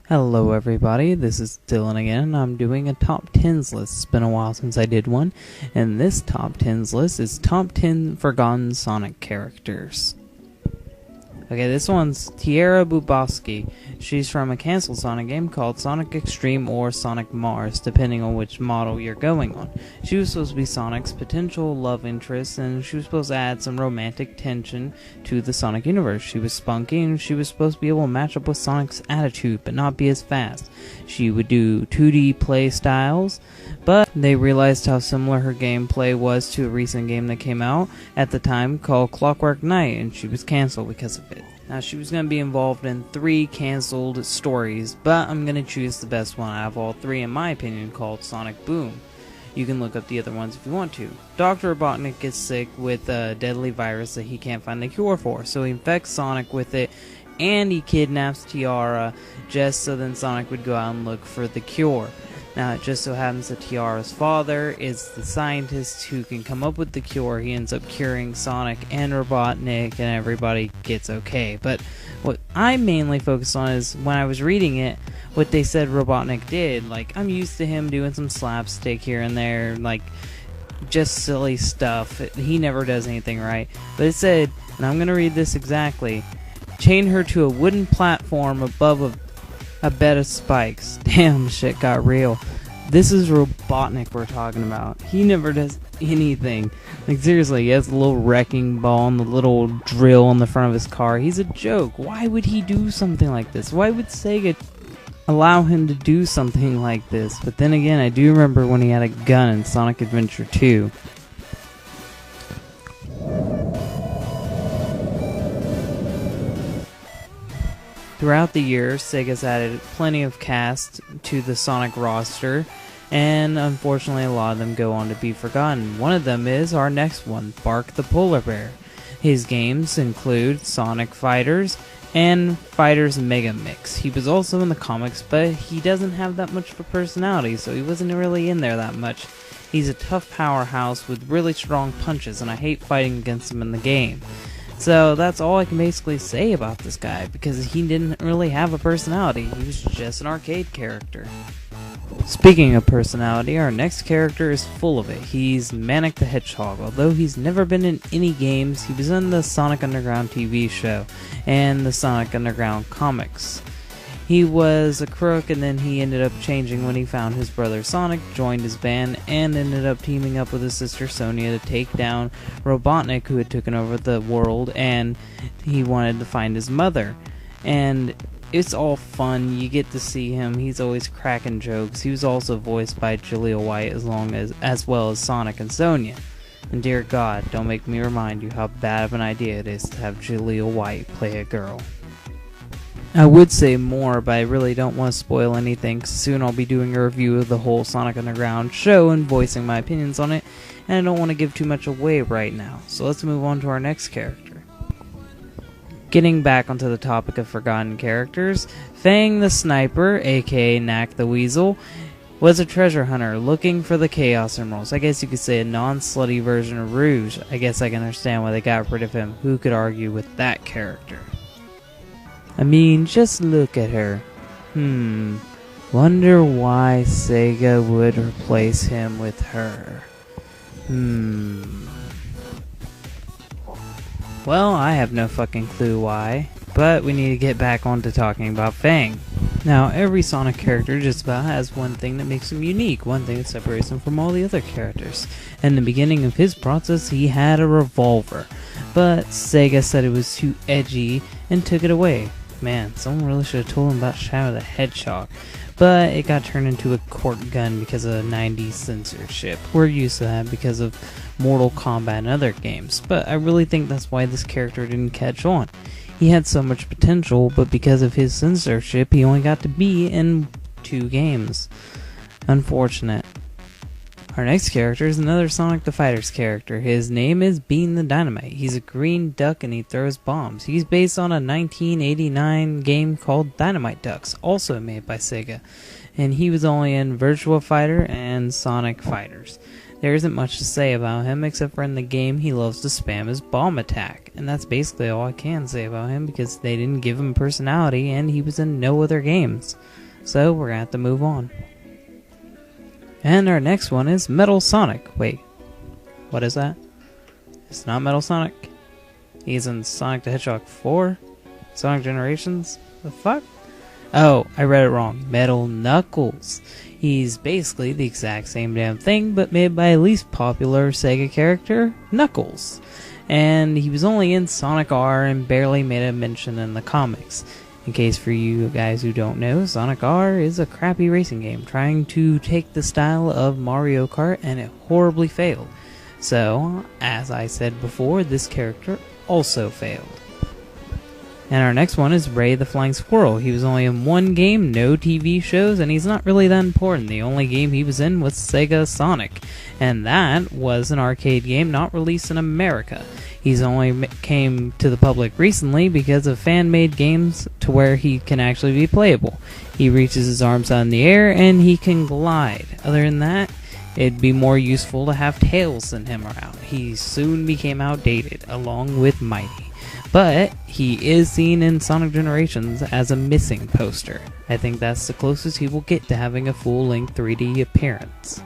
Hello everybody, this is Dylan again. I'm doing a top 10s list. It's been a while since I did one, and this top 10s list is top 10 forgotten Sonic characters. Okay, this one's Tiara Bubowski. She's from a canceled Sonic game called Sonic X-treme or Sonic Mars, depending on which model you're going on. She was supposed to be Sonic's potential love interest, and she was supposed to add some romantic tension to the Sonic universe. She was spunky, and she was supposed to be able to match up with Sonic's attitude, but not be as fast. She would do 2D play styles, but they realized how similar her gameplay was to a recent game that came out at the time called Clockwork Knight, and she was canceled because of it. Now, she was going to be involved in 3 canceled stories, but I'm going to choose the best one out of all 3, in my opinion, called Sonic Boom. You can look up the other ones if you want to. Dr. Robotnik gets sick with a deadly virus that he can't find a cure for, so he infects Sonic with it, and he kidnaps Tiara just so then Sonic would go out and look for the cure. Now, it just so happens that Tiara's father is the scientist who can come up with the cure. He ends up curing Sonic and Robotnik, and everybody gets okay. But what I mainly focused on is, when I was reading it, what they said Robotnik did. Like, I'm used to him doing some slapstick here and there, like, just silly stuff. He never does anything right. But it said, and I'm going to read this exactly, chain her to a wooden platform above a bed of spikes. Damn, shit got real. This is Robotnik we're talking about. He never does anything. Like, seriously, he has a little wrecking ball and the little drill on the front of his car. He's a joke. Why would he do something like this? Why would Sega allow him to do something like this? But then again, I do remember when he had a gun in Sonic Adventure 2. Throughout the years, Sega's added plenty of cast to the Sonic roster, and unfortunately a lot of them go on to be forgotten. One of them is our next one, Bark the Polar Bear. His games include Sonic Fighters and Fighters Mega Mix. He was also in the comics, but he doesn't have that much of a personality, so he wasn't really in there that much. He's a tough powerhouse with really strong punches, and I hate fighting against him in the game. So that's all I can basically say about this guy, because he didn't really have a personality. He was just an arcade character. Speaking of personality, our next character is full of it. He's Manic the Hedgehog. Although he's never been in any games, he was in the Sonic Underground TV show and the Sonic Underground comics. He was a crook, and then he ended up changing when he found his brother Sonic, joined his band, and ended up teaming up with his sister Sonia to take down Robotnik, who had taken over the world, and he wanted to find his mother. And it's all fun. You get to see him. He's always cracking jokes. He was also voiced by Jaleel White as well as Sonic and Sonia. And dear God, don't make me remind you how bad of an idea it is to have Jaleel White play a girl. I would say more, but I really don't want to spoil anything, because soon I'll be doing a review of the whole Sonic Underground show and voicing my opinions on it, and I don't want to give too much away right now. So let's move on to our next character. Getting back onto the topic of forgotten characters, Fang the Sniper, aka Knack the Weasel, was a treasure hunter looking for the Chaos Emeralds. I guess you could say a non-slutty version of Rouge. I guess I can understand why they got rid of him. Who could argue with that character? I mean, just look at her. Wonder why Sega would replace him with her. Well, I have no fucking clue why, but we need to get back on to talking about Fang. Now, every Sonic character just about has one thing that makes him unique, one thing that separates him from all the other characters. In the beginning of his process, he had a revolver, but Sega said it was too edgy and took it away. Man, someone really should have told him about Shadow the Hedgehog. But it got turned into a cork gun because of 90s censorship. We're used to that because of Mortal Kombat and other games. But I really think that's why this character didn't catch on. He had so much potential, but because of his censorship, he only got to be in 2 games. Unfortunate. Our next character is another Sonic the Fighters character. His name is Bean the Dynamite. He's a green duck and he throws bombs. He's based on a 1989 game called Dynamite Ducks, also made by Sega. And he was only in Virtua Fighter and Sonic Fighters. There isn't much to say about him except for in the game he loves to spam his bomb attack. And that's basically all I can say about him because they didn't give him personality and he was in no other games. So we're going to have to move on. And our next one is Metal Sonic. Wait, what is that? It's not Metal Sonic. He's in Sonic the Hedgehog 4? Sonic Generations? The fuck? Oh, I read it wrong. Metal Knuckles. He's basically the exact same damn thing, but made by a least popular Sega character, Knuckles. And he was only in Sonic R and barely made a mention in the comics. In case for you guys who don't know, Sonic R is a crappy racing game trying to take the style of Mario Kart, and it horribly failed. So, as I said before, this character also failed. And our next one is Ray the Flying Squirrel. He was only in one game, no TV shows, and he's not really that important. The only game he was in was Sega Sonic, and that was an arcade game not released in America. He's only came to the public recently because of fan-made games to where he can actually be playable. He reaches his arms out in the air and he can glide. Other than that, it'd be more useful to have Tails than him around. He soon became outdated, along with Mighty. But he is seen in Sonic Generations as a missing poster. I think that's the closest he will get to having a full-length 3D appearance.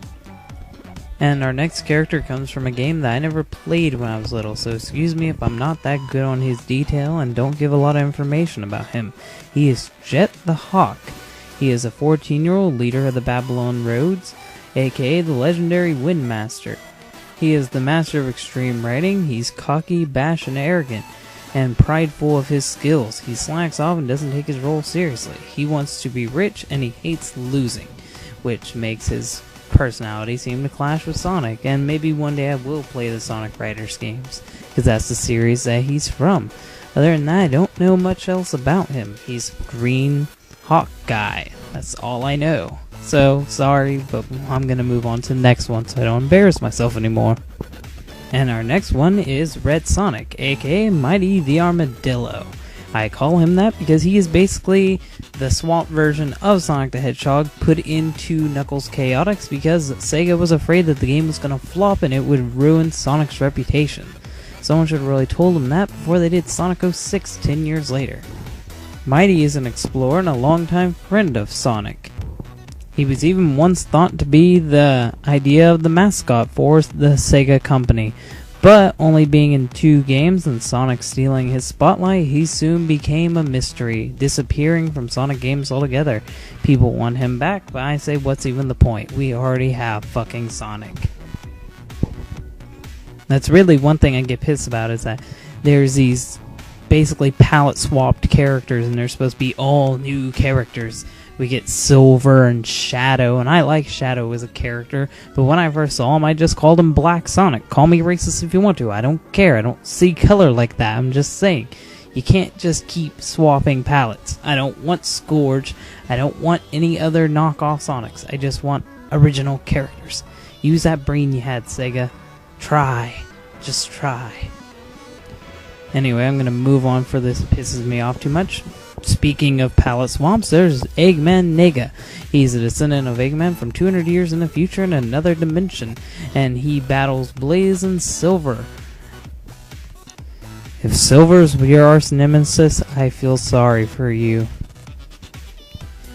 And our next character comes from a game that I never played when I was little, so excuse me if I'm not that good on his detail and don't give a lot of information about him. He is Jet the Hawk. He is a 14-year-old leader of the Babylon Roads, aka the legendary Windmaster. He is the master of extreme riding. He's cocky, bash, and arrogant, and prideful of his skills. He slacks off and doesn't take his role seriously. He wants to be rich and he hates losing, which makes his personality seem to clash with Sonic, and maybe one day I will play the Sonic Riders games, because that's the series that he's from. Other than that, I don't know much else about him. He's Green Hawk Guy. That's all I know. So, sorry, but I'm going to move on to the next one so I don't embarrass myself anymore. And our next one is Red Sonic, aka Mighty the Armadillo. I call him that because he is basically the swamp version of Sonic the Hedgehog put into Knuckles Chaotix because Sega was afraid that the game was going to flop and it would ruin Sonic's reputation. Someone should have really told him that before they did Sonic 06 10 years later. Mighty is an explorer and a longtime friend of Sonic. He was even once thought to be the idea of the mascot for the Sega company, but only being in 2 games and Sonic stealing his spotlight, he soon became a mystery, disappearing from Sonic games altogether. People want him back, but I say what's even the point? We already have fucking Sonic. That's really one thing I get pissed about, is that there's these basically palette swapped characters and they're supposed to be all new characters. We get Silver and Shadow, and I like Shadow as a character, but when I first saw him, I just called him Black Sonic. Call me racist if you want to. I don't care. I don't see color like that. I'm just saying. You can't just keep swapping palettes. I don't want Scourge. I don't want any other knockoff Sonics. I just want original characters. Use that brain you had, Sega. Try. Just try. Anyway, I'm going to move on for this. It pisses me off too much. Speaking of palette swamps, there's Eggman Nega. He's a descendant of Eggman from 200 years in the future in another dimension, and he battles Blaze and Silver. If Silver's your arch nemesis, I feel sorry for you.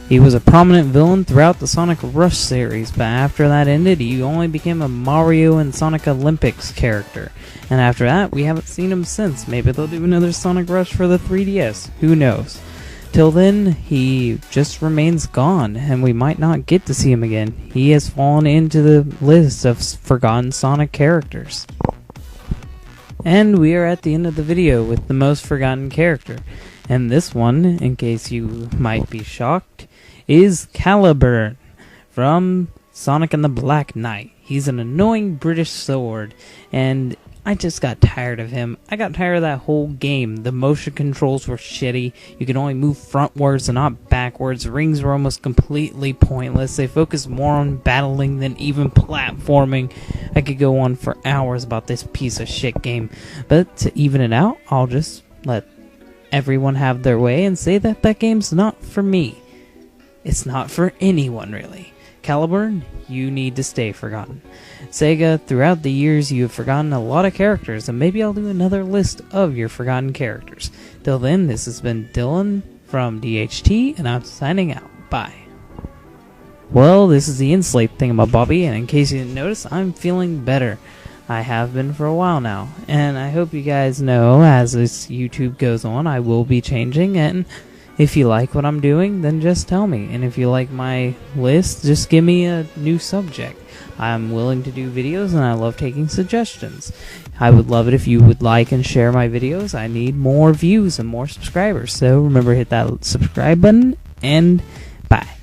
He was a prominent villain throughout the Sonic Rush series, but after that ended, he only became a Mario and Sonic Olympics character. And after that, we haven't seen him since. Maybe they'll do another Sonic Rush for the 3DS. Who knows? Till then, he just remains gone, and we might not get to see him again. He has fallen into the list of forgotten Sonic characters. And we are at the end of the video with the most forgotten character. And this one, in case you might be shocked, is Caliburn from Sonic and the Black Knight. He's an annoying British sword, and I just got tired of him. I got tired of that whole game. The motion controls were shitty. You could only move frontwards and not backwards. backwards. Rings were almost completely pointless. They focused more on battling than even platforming. I could go on for hours about this piece of shit game, but to even it out, I'll just let everyone have their way and say that that game's not for me. It's not for anyone, really. Caliburn, you need to stay forgotten. Sega, throughout the years you have forgotten a lot of characters, and maybe I'll do another list of your forgotten characters. Till then, this has been Dylan from DHT, and I'm signing out. Bye. Well, this is the Inslate Thingamabobby, and in case you didn't notice, I'm feeling better. I have been for a while now, and I hope you guys know as this YouTube goes on, I will be changing, and if you like what I'm doing, then just tell me. And if you like my list, just give me a new subject. I'm willing to do videos, and I love taking suggestions. I would love it if you would like and share my videos. I need more views and more subscribers. So remember, hit that subscribe button, and bye.